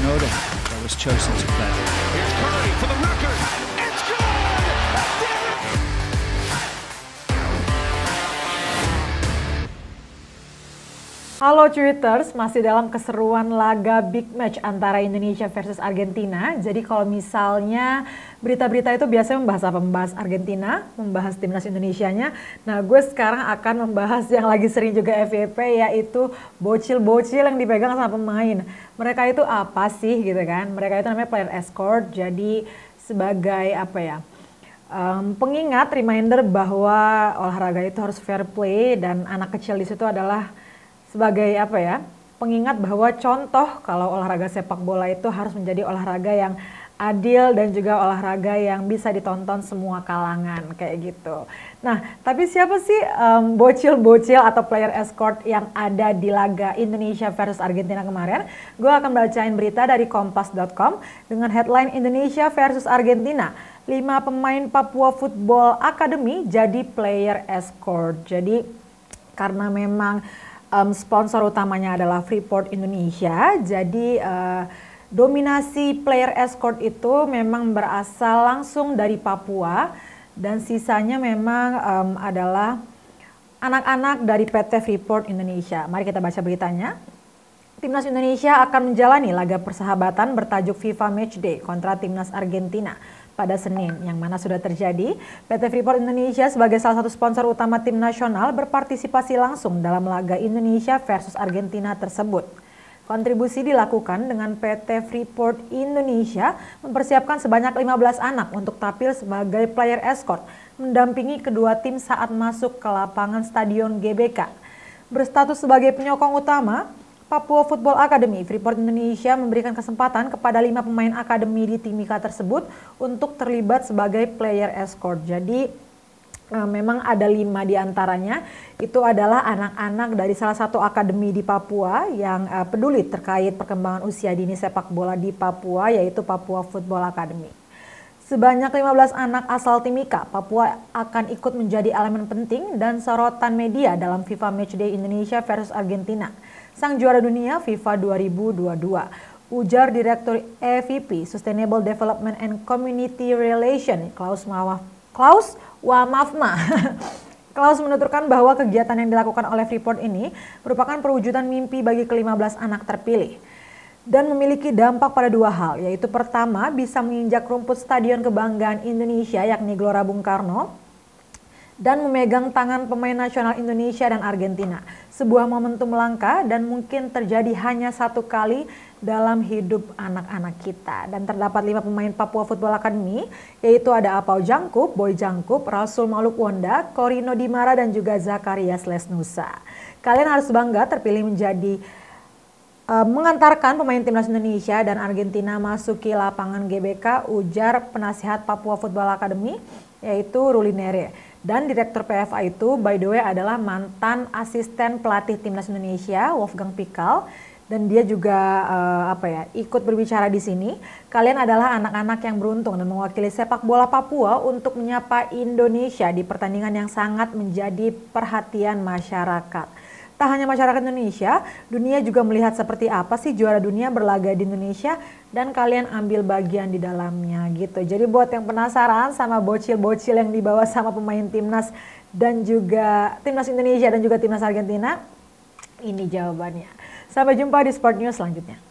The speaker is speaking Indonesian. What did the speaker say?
Shinoda that was chosen to play. Here's Curry for the record. It's good! Halo Tweeters, masih dalam keseruan laga big match antara Indonesia versus Argentina. Jadi kalau misalnya berita-berita itu biasanya membahas apa? Membahas Argentina, membahas timnas Indonesianya. Nah, gue sekarang akan membahas yang lagi sering juga FYP, yaitu bocil-bocil yang dipegang sama pemain. Mereka itu apa sih gitu kan? Mereka itu namanya player escort. Jadi sebagai apa ya? Pengingat, reminder bahwa olahraga itu harus fair play dan anak kecil di situ adalah sebagai apa ya, pengingat bahwa contoh kalau olahraga sepak bola itu harus menjadi olahraga yang adil dan juga olahraga yang bisa ditonton semua kalangan kayak gitu. Nah, tapi siapa sih bocil-bocil atau player escort yang ada di laga Indonesia versus Argentina kemarin? Gue akan bacain berita dari kompas.com dengan headline Indonesia versus Argentina. 5 pemain Papua Football Academy jadi player escort. Jadi karena memang sponsor utamanya adalah Freeport Indonesia, jadi dominasi player escort itu memang berasal langsung dari Papua dan sisanya memang adalah anak-anak dari PT Freeport Indonesia. Mari kita baca beritanya. Timnas Indonesia akan menjalani laga persahabatan bertajuk FIFA Matchday kontra Timnas Argentina pada Senin, yang mana sudah terjadi. PT Freeport Indonesia sebagai salah satu sponsor utama tim nasional berpartisipasi langsung dalam laga Indonesia versus Argentina tersebut. Kontribusi dilakukan dengan PT Freeport Indonesia mempersiapkan sebanyak 15 anak untuk tampil sebagai player escort, mendampingi kedua tim saat masuk ke lapangan Stadion GBK. Berstatus sebagai penyokong utama, Papua Football Academy, Freeport Indonesia memberikan kesempatan kepada 5 pemain akademi di Timika tersebut untuk terlibat sebagai player escort. Jadi memang ada 5 diantaranya itu adalah anak-anak dari salah satu akademi di Papua yang peduli terkait perkembangan usia dini sepak bola di Papua, yaitu Papua Football Academy. Sebanyak 15 anak asal Timika, Papua akan ikut menjadi elemen penting dan sorotan media dalam FIFA Matchday Indonesia versus Argentina, sang juara dunia FIFA 2022. Ujar Direktur EVP Sustainable Development and Community Relation, Klaus Wamafma. Klaus menuturkan bahwa kegiatan yang dilakukan oleh Freeport ini merupakan perwujudan mimpi bagi ke-15 anak terpilih dan memiliki dampak pada 2 hal, yaitu pertama bisa menginjak rumput Stadion Kebanggaan Indonesia yakni Gelora Bung Karno dan memegang tangan pemain nasional Indonesia dan Argentina. Sebuah momentum langka dan mungkin terjadi hanya 1 kali dalam hidup anak-anak kita. Dan terdapat 5 pemain Papua Football Academy, yaitu ada Apau Jangkup, Boy Jangkup, Rasul Maluk Wonda, Korino Dimara dan juga Zakarias Lesnusa. Kalian harus bangga terpilih menjadi mengantarkan pemain timnas Indonesia dan Argentina masuki lapangan GBK, ujar penasihat Papua Football Academy yaitu Ruli Nere. Dan Direktur PFA itu by the way adalah mantan asisten pelatih timnas Indonesia Wolfgang Pikal, dan dia juga ikut berbicara di sini. Kalian adalah anak-anak yang beruntung dan mewakili sepak bola Papua untuk menyapa Indonesia di pertandingan yang sangat menjadi perhatian masyarakat. Tak hanya masyarakat Indonesia, dunia juga melihat seperti apa sih juara dunia berlaga di Indonesia dan kalian ambil bagian di dalamnya gitu. Jadi buat yang penasaran sama bocil-bocil yang dibawa sama pemain timnas dan juga timnas Indonesia dan juga timnas Argentina, ini jawabannya. Sampai jumpa di Sport News selanjutnya.